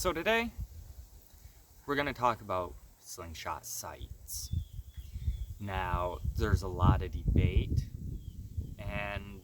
So today, we're going to talk about slingshot sights. Now, there's a lot of debate, and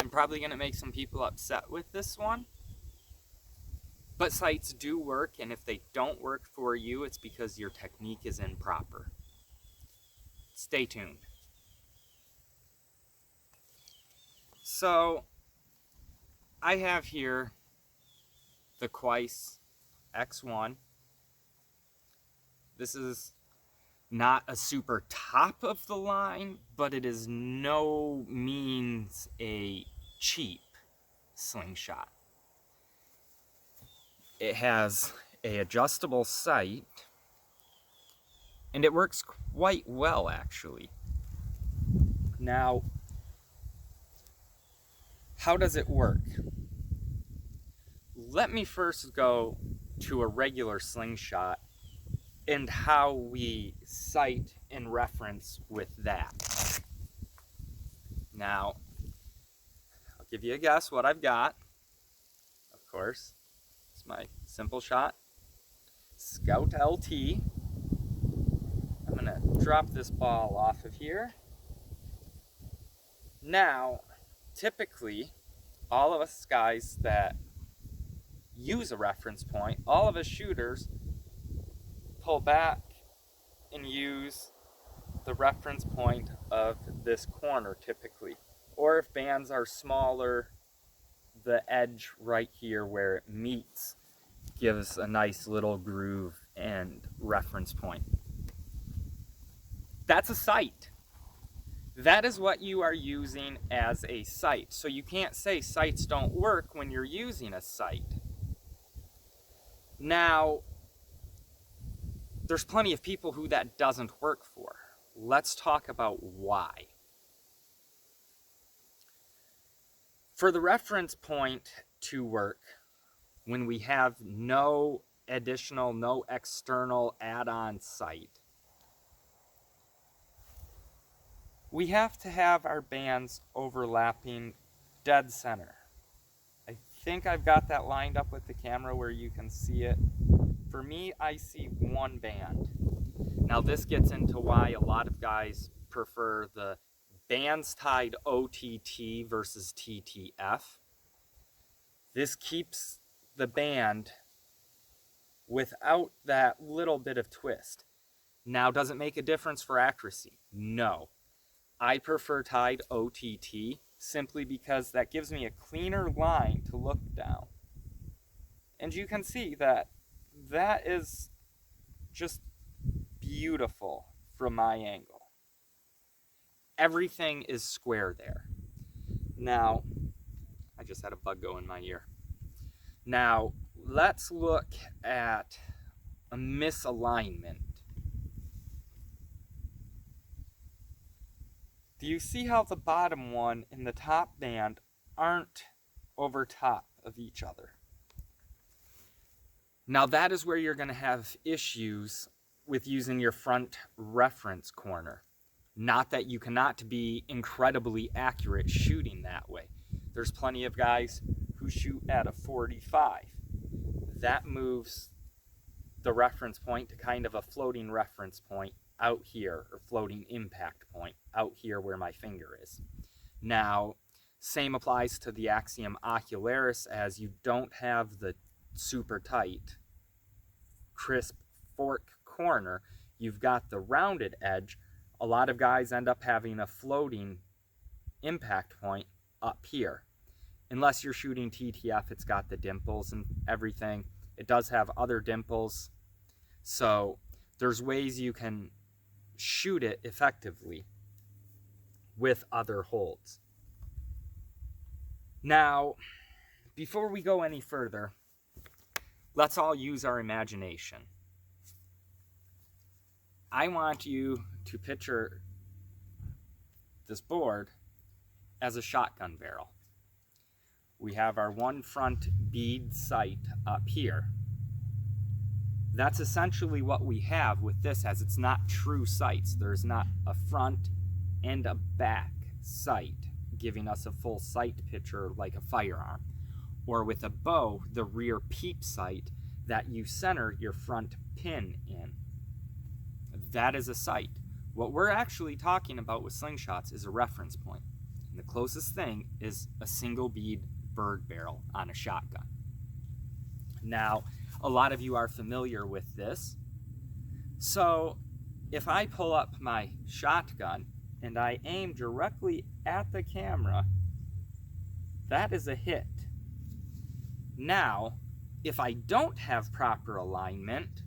I'm probably going to make some people upset with this one. But sights do work, and if they don't work for you, it's because your technique is improper. Stay tuned. So, I have here the Quais X1. This is not a super top of the line, but it is no means a cheap slingshot. It has an adjustable sight, and it works quite well, actually. Now, how does it work? Let me first go to a regular slingshot and how we sight and reference with that. Now, I'll give you a guess what I've got. Of course, it's my Simple Shot Scout LT. I'm gonna drop this ball off of here. Now, typically, all of us guys that use a reference point, all of us shooters pull back and use the reference point of this corner typically. Or if bands are smaller, the edge right here where it meets gives a nice little groove and reference point. That's a sight. That is what you are using as a sight. So you can't say sights don't work when you're using a sight. Now, there's plenty of people who that doesn't work for. Let's talk about why. For the reference point to work, when we have no additional, no external add-on sight, we have to have our bands overlapping dead center. I think I've got that lined up with the camera where you can see it. For me, I see one band. Now this gets into why a lot of guys prefer the bands tied OTT versus TTF. This keeps the band without that little bit of twist. Now, does it make a difference for accuracy? No. I prefer tied OTT simply because that gives me a cleaner line to look down. And you can see that that is just beautiful from my angle. Everything is square there. Now, I just had a bug go in my ear. Now, let's look at a misalignment. Do you see how the bottom one and the top band aren't over top of each other? Now that is where you're going to have issues with using your front reference corner. Not that you cannot be incredibly accurate shooting that way. There's plenty of guys who shoot at a 45. That moves the reference point to kind of a floating reference point out here, or floating impact point out here where my finger is. Now, same applies to the Axiom Ocularis, as you don't have the super tight, crisp fork corner. You've got the rounded edge. A lot of guys end up having a floating impact point up here. Unless you're shooting TTF, it's got the dimples and everything. It does have other dimples. So there's ways you can shoot it effectively with other holds. Now, before we go any further, let's all use our imagination. I want you to picture this board as a shotgun barrel. We have our one front bead sight up here. That's essentially what we have with this, as it's not true sights. There's not a front and a back sight giving us a full sight picture like a firearm. or with a bow, the rear peep sight that you center your front pin in. That is a sight. What we're actually talking about with slingshots is a reference point. And the closest thing is a single bead bird barrel on a shotgun. Now, a lot of you are familiar with this. So if I pull up my shotgun and I aim directly at the camera, that is a hit. Now, if I don't have proper alignment,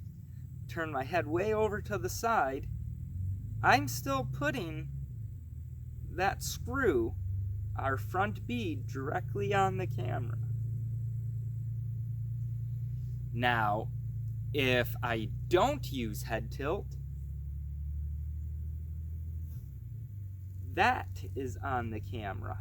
turn my head way over to the side, I'm still putting that screw, our front bead, directly on the camera. Now, if I don't use head tilt, that is on the camera.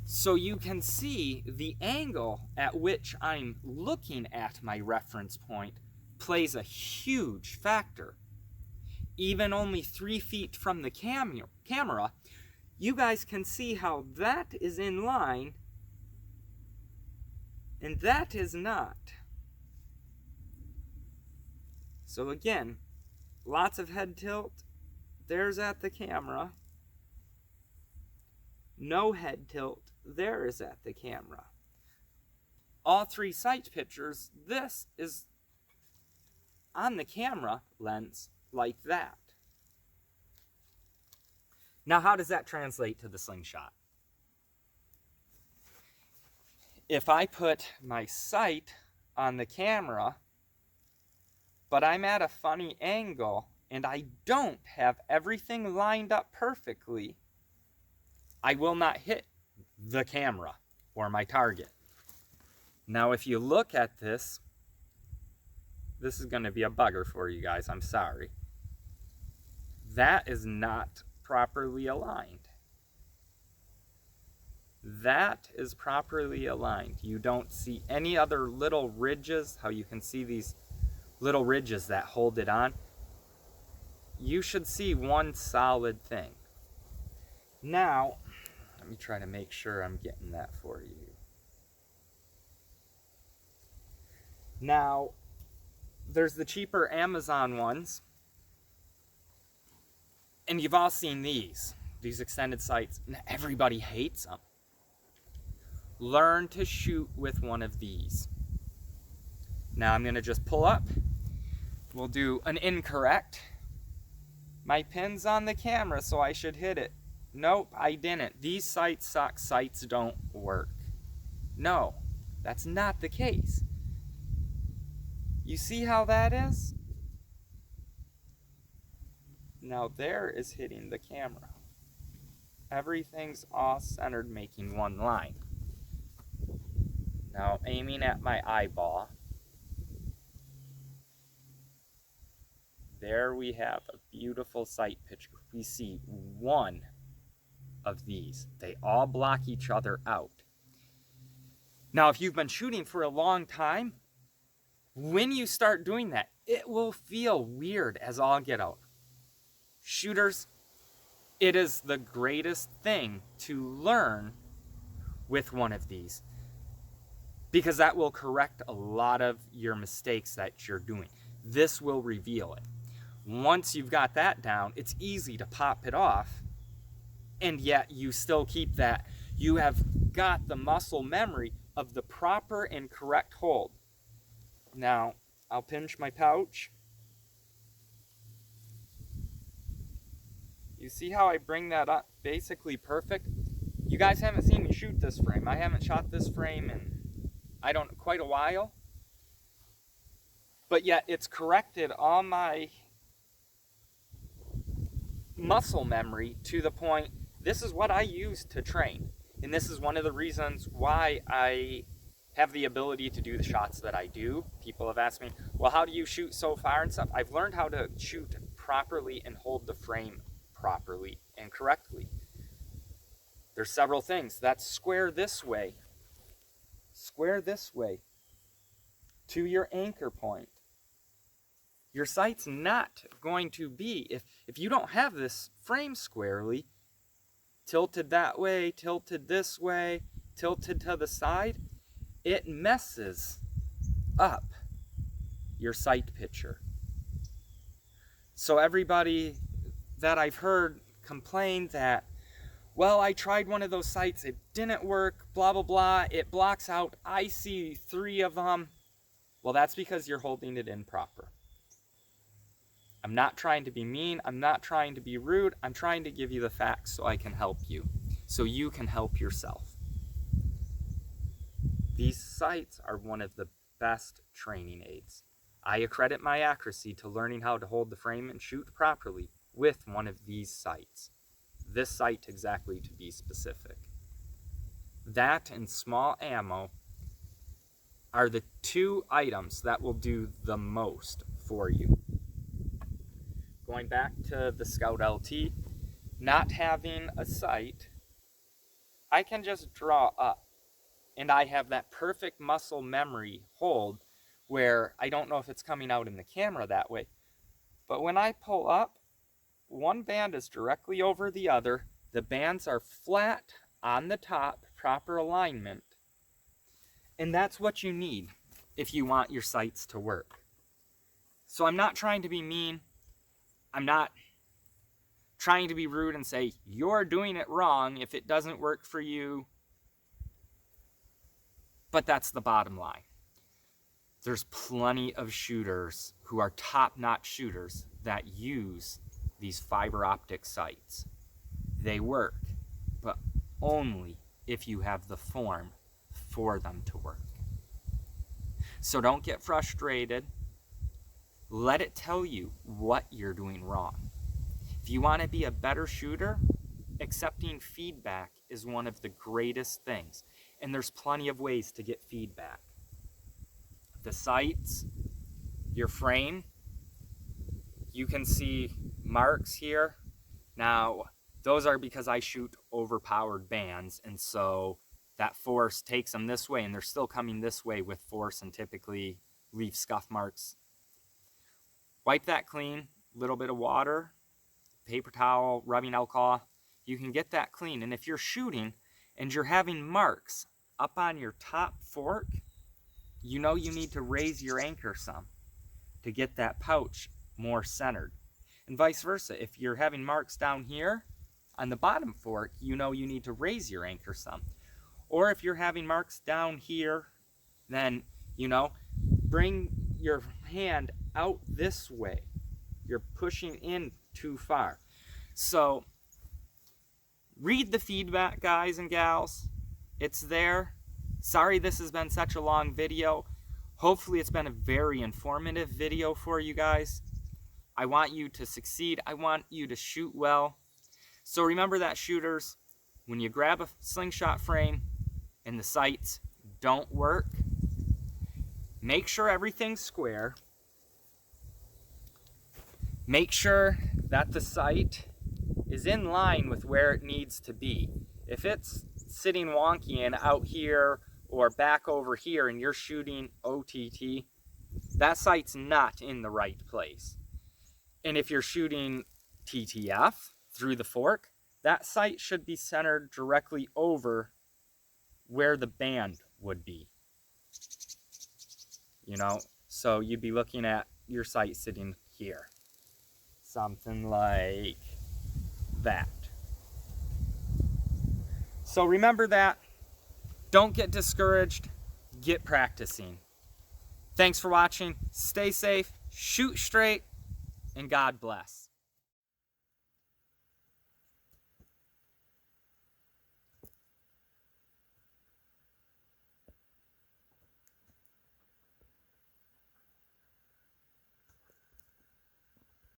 So you can see the angle at which I'm looking at my reference point plays a huge factor. Even only 3 feet from the camera, you guys can see how that is in line and that is not. So again, lots of head tilt. There's at the camera. No head tilt. There is at the camera. All 3 sight pictures, this is on the camera lens like that. Now, how does that translate to the slingshot? If I put my sight on the camera, but I'm at a funny angle and I don't have everything lined up perfectly, I will not hit the camera or my target. Now, if you look at this is going to be a bugger for you guys, I'm sorry. That is not properly aligned. That is properly aligned. You don't see any other little ridges, how you can see these little ridges that hold it on. You should see one solid thing. Now, let me try to make sure I'm getting that for you. Now, there's the cheaper Amazon ones, and you've all seen these extended sights, and everybody hates them. Learn to shoot with one of these. Now I'm gonna just pull up. We'll do an incorrect. My pin's on the camera, so I should hit it. Nope, I didn't. These sights suck. Sights don't work. No, that's not the case. You see how that is? Now there is hitting the camera. Everything's all centered, making one line. Now aiming at my eyeball. There we have a beautiful sight picture. We see one of these. They all block each other out. Now, if you've been shooting for a long time, when you start doing that, it will feel weird as all get out. Shooters, it is the greatest thing to learn with one of these, because that will correct a lot of your mistakes that you're doing. This will reveal it. Once you've got that down, it's easy to pop it off, and yet you still keep that. You have got the muscle memory of the proper and correct hold. Now, I'll pinch my pouch. You see how I bring that up basically perfect? You guys haven't seen me shoot this frame. I haven't shot this frame in, quite a while. But yet it's corrected all my muscle memory to the point, this is what I use to train. And this is one of the reasons why I have the ability to do the shots that I do. People have asked me, well, how do you shoot so far and stuff? I've learned how to shoot properly and hold the frame properly and correctly. There's several things. That's square this way to your anchor point. Your sight's not going to be, if you don't have this frame squarely, tilted that way, tilted this way, tilted to the side, it messes up your sight picture. So everybody that I've heard complain that, well, I tried one of those sights, it didn't work, blah, blah, blah, it blocks out, I see 3 of them. Well, that's because you're holding it improper. I'm not trying to be mean, I'm not trying to be rude, I'm trying to give you the facts so I can help you, so you can help yourself. These sights are one of the best training aids. I accredit my accuracy to learning how to hold the frame and shoot properly with one of these sights. This sight exactly, to be specific. That and small ammo are the 2 items that will do the most for you. Going back to the Scout LT, not having a sight, I can just draw up. And I have that perfect muscle memory hold where I don't know if it's coming out in the camera that way. But when I pull up, one band is directly over the other. The bands are flat on the top, proper alignment. And that's what you need if you want your sights to work. So I'm not trying to be mean. I'm not trying to be rude and say, you're doing it wrong if it doesn't work for you. But that's the bottom line. There's plenty of shooters who are top-notch shooters that use these fiber optic sights. They work, but only if you have the form for them to work. So don't get frustrated. Let it tell you what you're doing wrong. If you want to be a better shooter, accepting feedback is one of the greatest things. And there's plenty of ways to get feedback. The sights, your frame, you can see marks here. Now, those are because I shoot overpowered bands, and so that force takes them this way, and they're still coming this way with force and typically leave scuff marks. Wipe that clean, little bit of water, paper towel, rubbing alcohol. You can get that clean, and if you're shooting and you're having marks up on your top fork, you know you need to raise your anchor some to get that pouch more centered. And vice versa, if you're having marks down here on the bottom fork, you know you need to raise your anchor some. Or if you're having marks down here, then, you know, bring your hand out this way. You're pushing in too far. So read the feedback, guys and gals. It's there. Sorry this has been such a long video. Hopefully it's been a very informative video for you guys. I want you to succeed. I want you to shoot well. So remember that, shooters, when you grab a slingshot frame and the sights don't work, make sure everything's square. Make sure that the sight is in line with where it needs to be. If it's sitting wonky and out here or back over here and you're shooting OTT, that sight's not in the right place. And if you're shooting TTF through the fork, that sight should be centered directly over where the band would be. You know, so you'd be looking at your sight sitting here. Something like that. So remember that. Don't get discouraged. Get practicing. Thanks for watching. Stay safe, shoot straight, and God bless.